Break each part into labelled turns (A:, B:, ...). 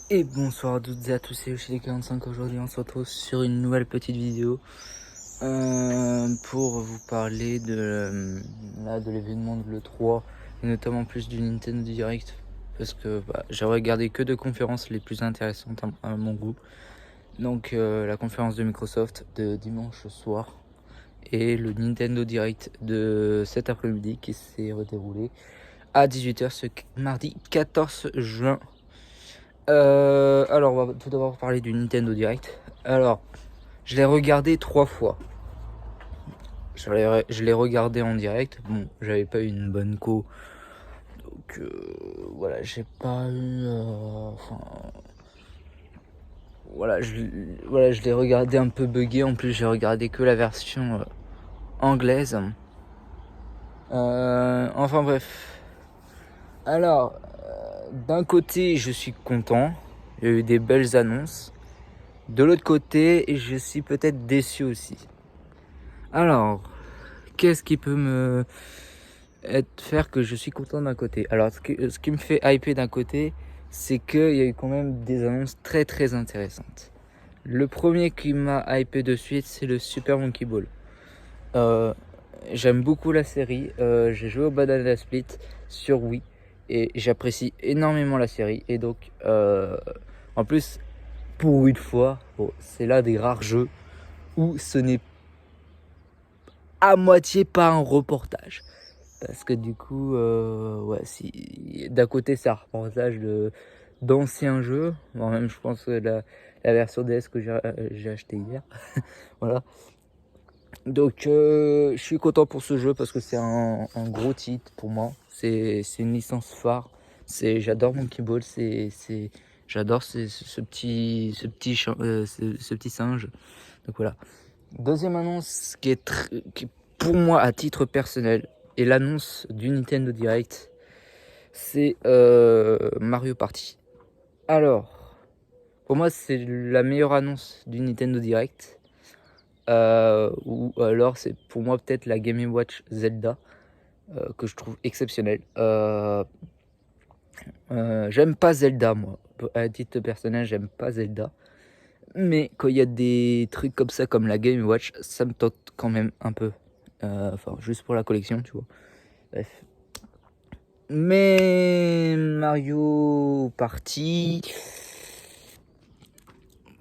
A: Et bonsoir à toutes et à tous, c'est Yoshi45. Aujourd'hui on se retrouve sur une nouvelle petite vidéo pour vous parler de l'événement de l'E3 et notamment plus du Nintendo Direct, parce que j'ai regardé que deux conférences les plus intéressantes à mon goût. Donc la conférence de Microsoft de dimanche soir et le Nintendo Direct de cet après-midi qui s'est déroulé à 18h ce mardi 14 juin. Alors, on va tout d'abord parler du Nintendo Direct. Alors, je l'ai regardé 3 fois. Je l'ai regardé en direct. Bon, j'avais pas eu une bonne co. Donc, voilà, j'ai pas eu. Voilà, je l'ai regardé un peu buggé. En plus, j'ai regardé que la version anglaise. Enfin, bref. Alors, d'un côté, je suis content. Il y a eu des belles annonces. De l'autre côté, je suis peut-être déçu aussi. Alors, qu'est-ce qui peut faire que je suis content d'un côté? Alors, ce qui me fait hyper d'un côté, c'est qu'il y a eu quand même des annonces très très intéressantes. Le premier qui m'a hypé de suite, c'est le Super Monkey Ball. J'aime beaucoup la série. J'ai joué au Banana Split sur Wii et j'apprécie énormément la série. Et donc, en plus, pour une fois, c'est l'un des rares jeux où ce n'est à moitié pas un reportage. Parce que du coup, ouais, si d'un côté c'est un reportage d'anciens jeux, bon, même je pense que la version DS que j'ai acheté hier, voilà. Donc je suis content pour ce jeu parce que c'est un gros titre pour moi. C'est une licence phare. J'adore Monkey Ball. J'adore ce petit singe. Donc voilà. Deuxième annonce qui pour moi à titre personnel est l'annonce du Nintendo Direct, c'est Mario Party. Alors, pour moi c'est la meilleure annonce du Nintendo Direct, ou alors c'est pour moi peut-être la Game & Watch Zelda, que je trouve exceptionnelle. J'aime pas Zelda moi, à titre personnel j'aime pas Zelda. Mais quand il y a des trucs comme ça, comme la Game Watch, ça me tente quand même un peu. Enfin, juste pour la collection, tu vois. Bref. Mais Mario Party,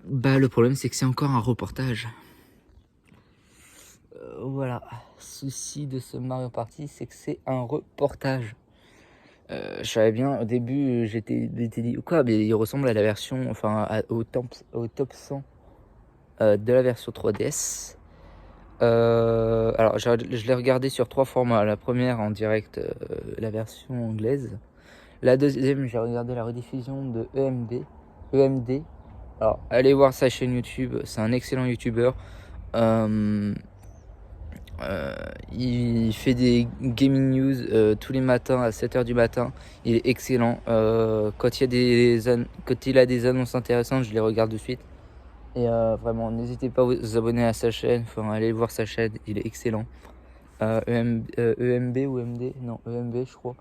A: le problème c'est que c'est encore un reportage. Voilà. Souci de ce Mario Party, c'est que c'est un reportage. Je savais bien, au début, j'étais dit quoi, mais il ressemble à la version, enfin, au top 100 de la version 3DS. Alors, je l'ai regardé sur 3 formats. La première en direct, la version anglaise. La deuxième, j'ai regardé la rediffusion de EMD. Alors, allez voir sa chaîne YouTube, c'est un excellent YouTuber. Il fait des gaming news tous les matins à 7h du matin. Il est excellent. Quand il a des annonces intéressantes, je les regarde de suite. Et vraiment, n'hésitez pas à vous abonner à sa chaîne. Enfin, allez voir sa chaîne, il est excellent. EMB ou MD? Non, EMB, je crois.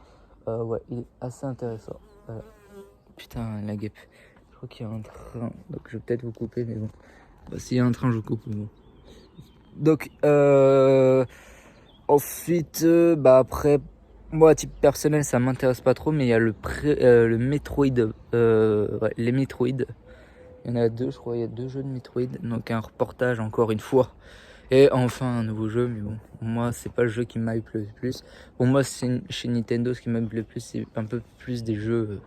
A: Ouais, il est assez intéressant. Voilà. Putain, la guêpe. Je crois qu'il y a un train. Donc, je vais peut-être vous couper, mais bon. S'il y a un train, je coupe. Mais bon. Donc, ensuite, après, moi, à titre personnel, ça m'intéresse pas trop, mais il y a le Metroid. Ouais, les Metroid. Il y en a 2, je crois. Il y a 2 jeux de Metroid. Donc, un reportage, encore une fois. Et enfin un nouveau jeu, mais bon, moi c'est pas le jeu qui m'hype le plus. Pour moi chez Nintendo, ce qui m'hype le plus, c'est un peu plus des jeux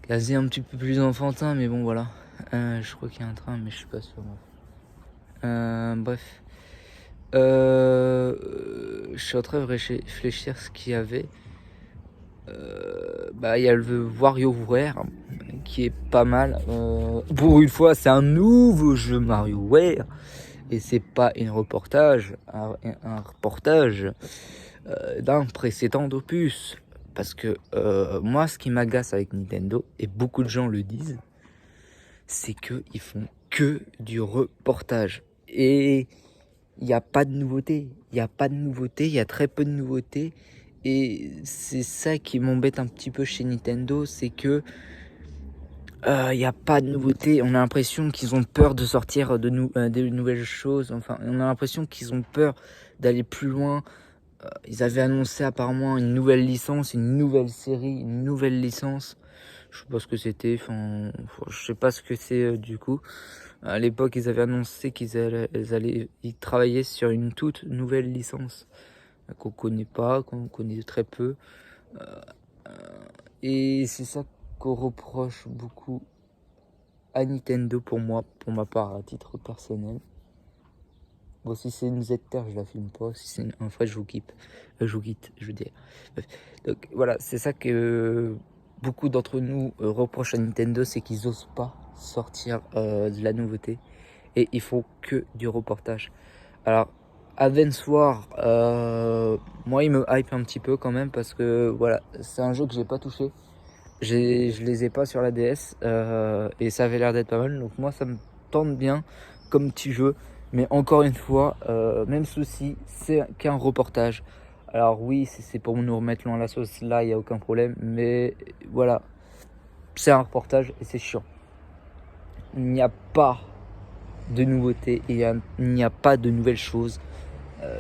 A: quasi un petit peu plus enfantins, mais bon voilà. Je crois qu'il y a un train, mais je suis pas sûr. Bref. Je suis en train de réfléchir ce qu'il y avait. Il y a le WarioWare qui est pas mal. Pour une fois, c'est un nouveau jeu MarioWare. Et c'est pas un reportage d'un précédent opus. Parce que moi, ce qui m'agace avec Nintendo, et beaucoup de gens le disent, c'est qu'ils font que du reportage. Et il n'y a pas de nouveauté. Il y a très peu de nouveautés. Et c'est ça qui m'embête un petit peu chez Nintendo, c'est que il n'y a pas de nouveauté. On a l'impression qu'ils ont peur de sortir des nouvelles choses. Enfin, on a l'impression qu'ils ont peur d'aller plus loin. Ils avaient annoncé apparemment une nouvelle licence, une nouvelle série, une nouvelle licence. Je sais pas ce que c'était. Enfin, je sais pas ce que c'est du coup. À l'époque, ils avaient annoncé ils travaillaient sur une toute nouvelle licence qu'on connaît pas, qu'on connaît très peu. Et c'est ça qu'on reproche beaucoup à Nintendo pour moi, pour ma part, à titre personnel. Bon, si c'est une Z-Terre, je la filme pas. Si c'est un vrai, je vous quitte. Je veux dire. Bref. Donc voilà, c'est ça que beaucoup d'entre nous reprochent à Nintendo, c'est qu'ils osent pas sortir de la nouveauté. Et ils font que du reportage. Alors, Advance War, moi il me hype un petit peu quand même parce que voilà, c'est un jeu que j'ai pas touché. Je les ai pas sur la DS et ça avait l'air d'être pas mal. Donc moi ça me tente bien comme petit jeu. Mais encore une fois, même souci, c'est qu'un reportage. Alors oui, c'est pour nous remettre l'eau à la sauce, là il n'y a aucun problème. Mais voilà, c'est un reportage et c'est chiant. Il n'y a pas de nouveautés et il n'y a pas de nouvelles choses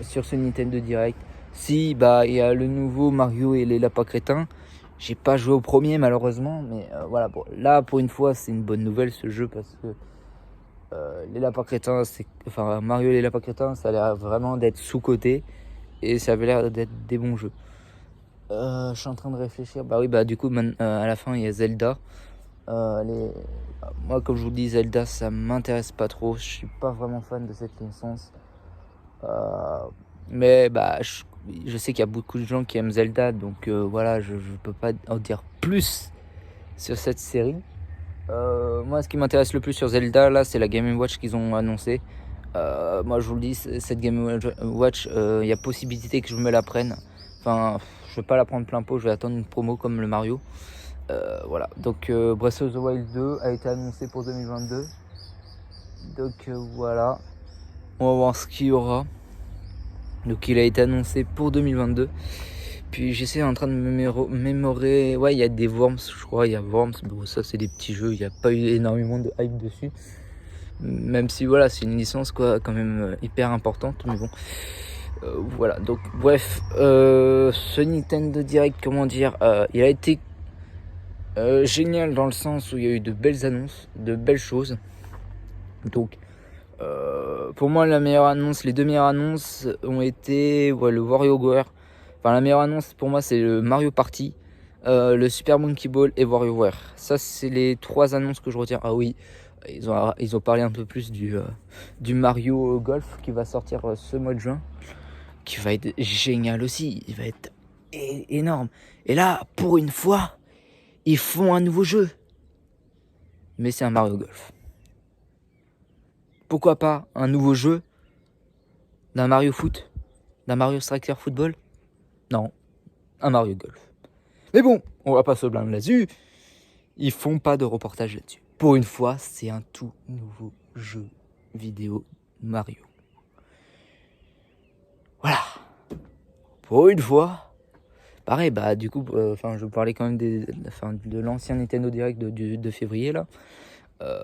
A: sur ce Nintendo Direct. Si, bah il y a le nouveau Mario et les lapins crétins. J'ai pas joué au premier malheureusement, mais voilà, bon, là pour une fois c'est une bonne nouvelle ce jeu parce que les lapins crétins, enfin Mario et les lapins crétins, ça a l'air vraiment d'être sous-coté et ça avait l'air d'être des bons jeux. Je suis en train de réfléchir, bah oui, bah du coup à la fin il y a Zelda. Moi comme je vous dis, Zelda ça m'intéresse pas trop, je suis pas vraiment fan de cette licence. Mais bah je sais qu'il y a beaucoup de gens qui aiment Zelda, donc voilà, je peux pas en dire plus sur cette série. Moi, ce qui m'intéresse le plus sur Zelda, là, c'est la Game & Watch qu'ils ont annoncé. Moi, je vous le dis, cette Game & Watch, il y a possibilité que je me la prenne. Enfin, je vais pas la prendre plein pot, je vais attendre une promo comme le Mario. Voilà, donc Breath of the Wild 2 a été annoncé pour 2022. Donc voilà, on va voir ce qu'il y aura. Donc il a été annoncé pour 2022. Puis j'essaie en train de me mémorer. Ouais, il y a des Worms, je crois. Il y a Worms. Bon, ça, c'est des petits jeux. Il n'y a pas eu énormément de hype dessus. Même si, voilà, c'est une licence, quoi, quand même hyper importante. Mais bon. Voilà. Donc, bref. Ce Nintendo Direct, comment dire, il a été génial dans le sens où il y a eu de belles annonces, de belles choses. Donc, pour moi, la meilleure annonce, les deux meilleures annonces ont été le WarioWare. Enfin, la meilleure annonce pour moi, c'est le Mario Party, le Super Monkey Ball et WarioWare. Ça, c'est les trois annonces que je retiens. Ah oui, ils ont parlé un peu plus du Mario Golf qui va sortir ce mois de juin, qui va être génial aussi. Il va être énorme. Et là, pour une fois, ils font un nouveau jeu. Mais c'est un Mario Golf. Pourquoi pas un nouveau jeu d'un Mario Foot, d'un Mario Striker Football? Non, un Mario Golf. Mais bon, on va pas se blâmer là-dessus. Ils font pas de reportage là-dessus. Pour une fois, c'est un tout nouveau jeu vidéo Mario. Voilà. Pour une fois. Pareil, bah du coup, je vous parlais quand même de l'ancien Nintendo Direct de février là.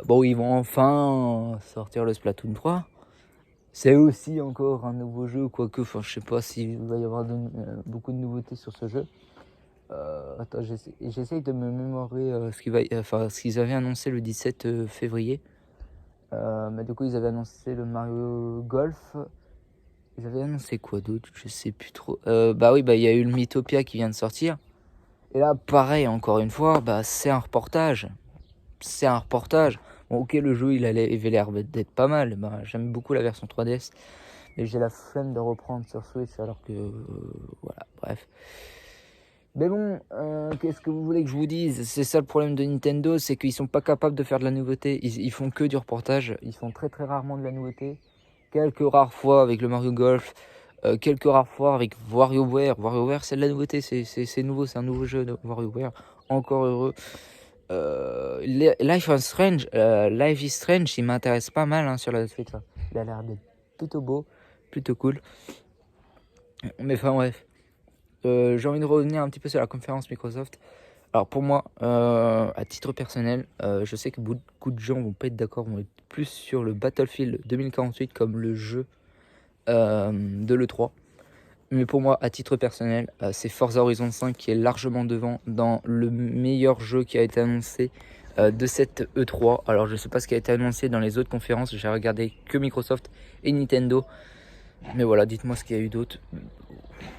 A: Bon, ils vont enfin sortir le Splatoon 3. C'est aussi encore un nouveau jeu, quoique, je sais pas s'il va y avoir beaucoup de nouveautés sur ce jeu. Attends, j'essaye de me mémorer ce qu'ils avaient annoncé le 17 février. Mais du coup, ils avaient annoncé le Mario Golf. Ils avaient annoncé quoi d'autre? Je sais plus trop. Bah oui, il y a eu le Mythopia qui vient de sortir. Et là, pareil, encore une fois, c'est un reportage. C'est un reportage. Bon, ok, le jeu, il avait l'air d'être pas mal. J'aime beaucoup la version 3DS. Mais j'ai la flemme de reprendre sur Switch alors que... voilà, bref. Mais bon, qu'est-ce que vous voulez que je vous dise? C'est ça le problème de Nintendo, c'est qu'ils sont pas capables de faire de la nouveauté. Ils font que du reportage. Ils font très très rarement de la nouveauté. Quelques rares fois avec le Mario Golf. Quelques rares fois avec WarioWare. WarioWare, c'est de la nouveauté. C'est nouveau, c'est un nouveau jeu de WarioWare. Encore heureux. Life is Strange, il m'intéresse pas mal sur la Switch. Il a l'air d'être plutôt beau, plutôt cool. Mais enfin bref. J'ai envie de revenir un petit peu sur la conférence Microsoft. Alors pour moi, à titre personnel, je sais que beaucoup de gens vont pas être d'accord, vont être plus sur le Battlefield 2048 comme le jeu de l'E3. Mais pour moi, à titre personnel, c'est Forza Horizon 5 qui est largement devant dans le meilleur jeu qui a été annoncé de cette E3. Alors je sais pas ce qui a été annoncé dans les autres conférences, j'ai regardé que Microsoft et Nintendo. Mais voilà, dites-moi ce qu'il y a eu d'autre.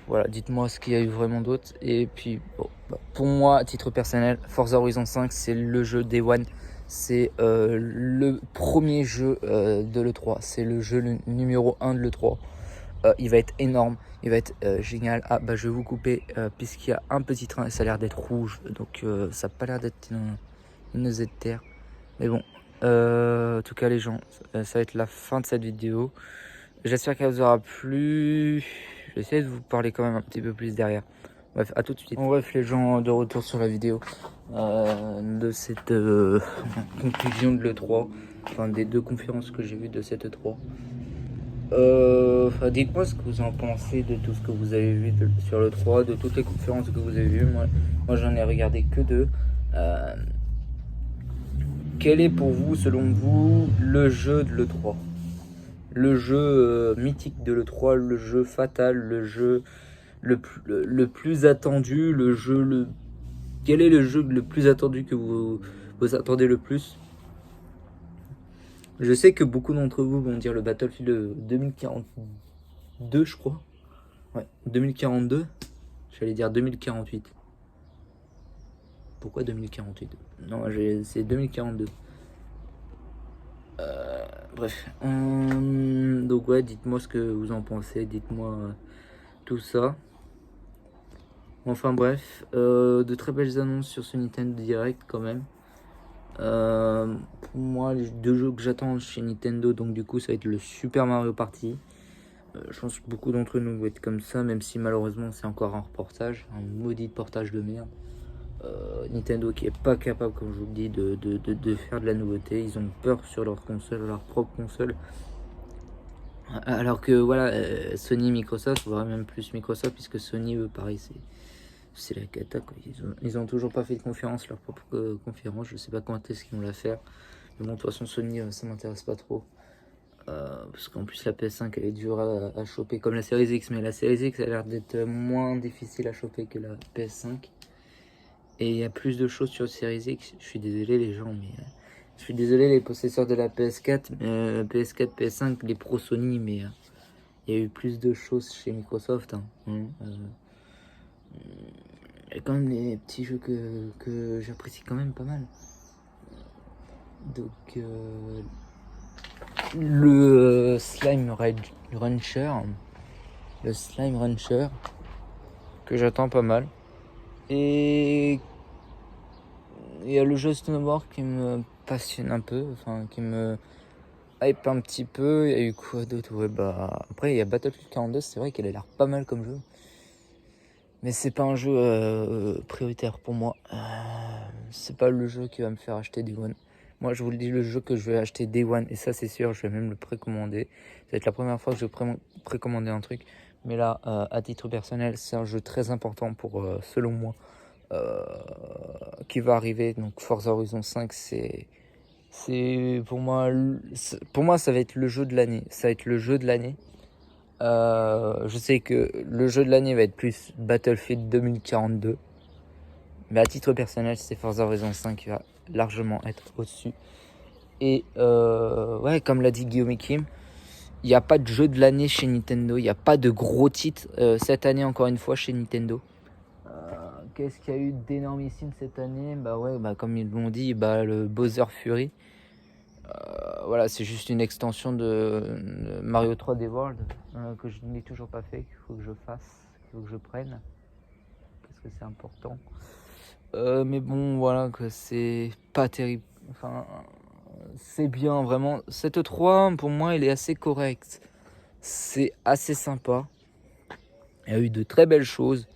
A: Voilà, dites-moi ce qu'il y a eu vraiment d'autre. Et puis, bon, pour moi, à titre personnel, Forza Horizon 5, c'est le jeu Day One. C'est le premier jeu de l'E3. C'est le jeu numéro 1 de l'E3. Il va être énorme, il va être génial. Ah bah je vais vous couper puisqu'il y a un petit train et ça a l'air d'être rouge. Donc ça n'a pas l'air d'être une ZTR. Mais bon, en tout cas les gens, ça va être la fin de cette vidéo. J'espère qu'elle vous aura plu. J'essaie de vous parler quand même un petit peu plus derrière. Bref, à tout de suite. Bon, bref, les gens, de retour sur la vidéo de cette conclusion de l'E3. Enfin, des deux conférences que j'ai vues de cette E3. Dites-moi ce que vous en pensez de tout ce que vous avez vu sur l'E3, de toutes les conférences que vous avez vues. Moi j'en ai regardé que deux. Quel est pour vous, selon vous, le jeu de l'E3? Le jeu mythique de l'E3, le jeu fatal, le jeu le plus attendu, quel est le jeu le plus attendu que vous attendez le plus? Je sais que beaucoup d'entre vous vont dire le Battlefield 2042, je crois. Ouais, 2042. J'allais dire 2048. Pourquoi 2048? Non, c'est 2042. Bref. Donc ouais, dites-moi ce que vous en pensez. Dites-moi tout ça. Enfin bref, de très belles annonces sur ce Nintendo Direct quand même. Pour moi, les deux jeux que j'attends chez Nintendo, donc du coup ça va être le Super Mario Party. Je pense que beaucoup d'entre nous vont être comme ça, même si malheureusement c'est encore un reportage, un maudit portage de merde. Nintendo qui est pas capable, comme je vous le dis, de faire de la nouveauté. Ils ont peur sur leur console, leur propre console. Alors que voilà, Sony, Microsoft, voire même plus Microsoft, puisque Sony, eux, pareil, c'est la cata, quoi. Ils ont toujours pas fait de conférence, leur propre conférence. Je sais pas quand est-ce qu'ils vont la faire. Mais bon, de toute façon, Sony, ça m'intéresse pas trop. Parce qu'en plus, la PS5, elle est dure à choper, comme la Series X. Mais la Series X a l'air d'être moins difficile à choper que la PS5. Et il y a plus de choses sur Series X. Je suis désolé, les gens, mais je suis désolé, les possesseurs de la PS4, PS4, PS5, les pros Sony, mais il y a eu plus de choses chez Microsoft. Il y a quand même des petits jeux que j'apprécie quand même pas mal. Donc, le Slime Rancher, que j'attends pas mal. Et il y a le jeu Snowboard qui me passionne un peu, enfin qui me hype un petit peu. Il y a eu quoi d'autre? Ouais, bah après il y a Battlefield 42, c'est vrai qu'elle a l'air pas mal comme jeu. Mais c'est pas un jeu prioritaire pour moi. C'est pas le jeu qui va me faire acheter Day One. Moi je vous le dis, le jeu que je vais acheter Day One, et ça c'est sûr, je vais même le précommander. Ça va être la première fois que je vais précommander un truc. Mais là, à titre personnel, c'est un jeu très important pour, selon moi, qui va arriver. Donc Forza Horizon 5, c'est pour moi ça va être le jeu de l'année. Ça va être le jeu de l'année. Je sais que le jeu de l'année va être plus Battlefield 2042. Mais à titre personnel, c'est Forza Horizon 5 qui va largement être au-dessus. Et ouais, comme l'a dit Guillaume et Kim, il n'y a pas de jeu de l'année chez Nintendo. Il n'y a pas de gros titres cette année, encore une fois, chez Nintendo. Qu'est-ce qu'il y a eu d'énormissime cette année? Bah ouais, bah comme ils l'ont dit, bah le Bowser Fury. Voilà, c'est juste une extension de Mario 3D World que je n'ai toujours pas fait, qu'il faut que je fasse, qu'il faut que je prenne, parce que c'est important. Mais bon, voilà, que c'est pas terrible. Enfin, c'est bien, vraiment. Cette 3, pour moi, elle est assez correcte. C'est assez sympa. Il y a eu de très belles choses.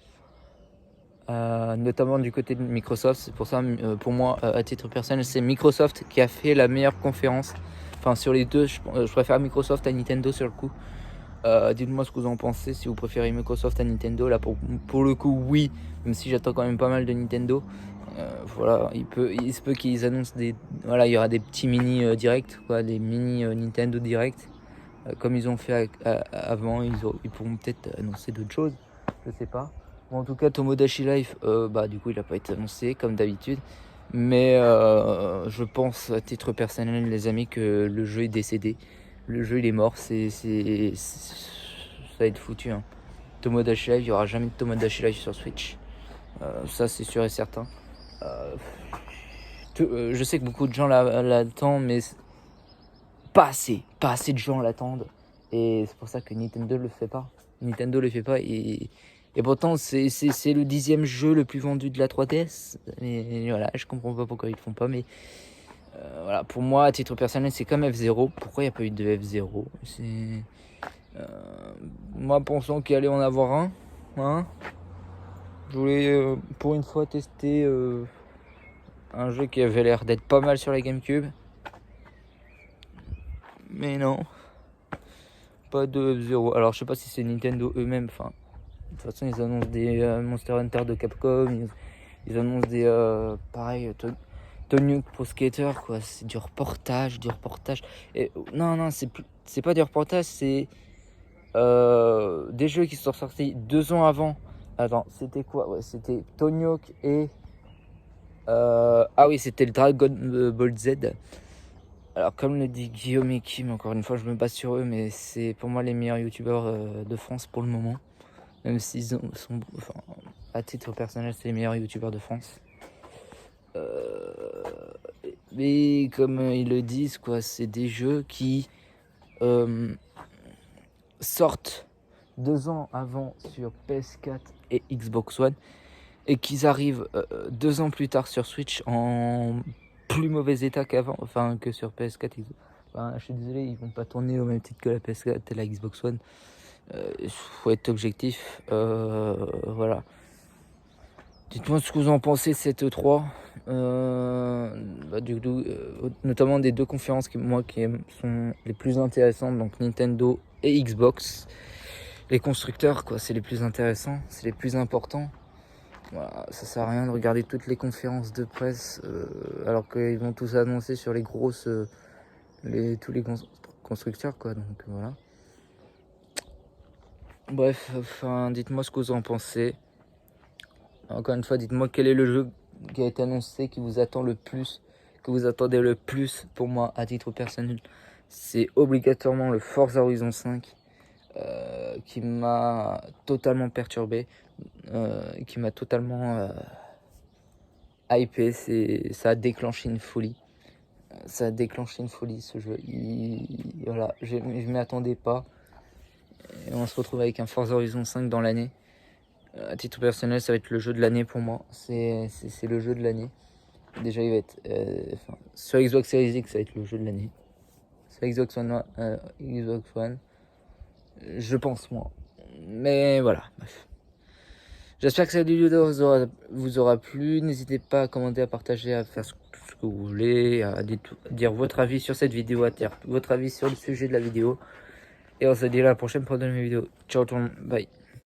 A: Notamment du côté de Microsoft. C'est pour ça, pour moi, à titre personnel, c'est Microsoft qui a fait la meilleure conférence. Enfin, sur les deux, je préfère Microsoft à Nintendo sur le coup. Dites-moi ce que vous en pensez, si vous préférez Microsoft à Nintendo. Là, pour le coup, oui, même si j'attends quand même pas mal de Nintendo. Voilà, il se peut qu'ils annoncent voilà, il y aura des petits mini directs, quoi, des mini Nintendo Direct, comme ils ont fait avant. Ils pourront peut-être annoncer d'autres choses, je sais pas. Bon, en tout cas, Tomodachi Life, du coup, il a pas été annoncé comme d'habitude, mais je pense à titre personnel, les amis, que le jeu est décédé, le jeu il est mort, ça va être foutu, hein. Tomodachi Life, il y aura jamais de Tomodachi Life sur Switch, ça c'est sûr et certain. Je sais que beaucoup de gens l'attendent, mais pas assez de gens l'attendent, et c'est pour ça que Nintendo le fait pas. Et pourtant c'est le 10e jeu le plus vendu de la 3DS. Et voilà, je comprends pas pourquoi ils le font pas, mais voilà, pour moi à titre personnel c'est comme F0. Pourquoi il n'y a pas eu de F0? Moi pensant qu'il allait en avoir un, hein, je voulais pour une fois tester un jeu qui avait l'air d'être pas mal sur la GameCube. Mais non, pas de F0. Alors je sais pas si c'est Nintendo eux-mêmes. Enfin, de toute façon ils annoncent des Monster Hunter de Capcom. Ils annoncent des pareil Tony Hawk Pro Skater, quoi. C'est du reportage. Et non, c'est pas du reportage, c'est des jeux qui sont sortis 2 ans avant. Attends, c'était quoi? Ouais, c'était Tony Hawk et ah oui, c'était le Dragon Ball Z. Alors, comme le dit Guillaume et Kim, encore une fois, je me base sur eux, mais c'est pour moi les meilleurs youtubeurs de France pour le moment. Même s'ils sont, enfin, à titre personnel, c'est les meilleurs youtubeurs de France. Mais comme ils le disent, quoi, c'est des jeux qui sortent 2 ans avant sur PS4 et Xbox One, et qu'ils arrivent 2 ans plus tard sur Switch en plus mauvais état qu'avant, enfin que sur PS4. Enfin, je suis désolé, ils vont pas tourner au même titre que la PS4 et la Xbox One. Faut être objectif. Voilà. Dites-moi ce que vous en pensez de cette E3. Notamment des 2 conférences qui sont les plus intéressantes, donc Nintendo et Xbox. Les constructeurs, quoi, c'est les plus intéressants, c'est les plus importants. Voilà, ça sert à rien de regarder toutes les conférences de presse alors qu'ils vont tous annoncer sur les grosses, tous les constructeurs, quoi. Donc voilà. Bref, enfin, dites-moi ce que vous en pensez. Encore une fois, dites-moi quel est le jeu qui a été annoncé, qui vous attend le plus, que vous attendez le plus. Pour moi, à titre personnel, c'est obligatoirement le Forza Horizon 5 qui m'a totalement perturbé, qui m'a totalement hypé. Ça a déclenché une folie. Ça a déclenché une folie, ce jeu. Voilà, je m'y attendais pas. Et on se retrouve avec un Forza Horizon 5 dans l'année. À titre personnel, ça va être le jeu de l'année pour moi. C'est le jeu de l'année. Déjà, il va être sur Xbox Series X, ça va être le jeu de l'année. Sur Xbox One, je pense moi. Mais voilà, bref. J'espère que cette vidéo vous aura plu. N'hésitez pas à commenter, à partager, à faire ce que vous voulez, à dire votre avis sur cette vidéo, à dire votre avis sur le sujet de la vidéo. Et on se dit à la prochaine pour une nouvelle vidéo. Ciao tout le monde, bye.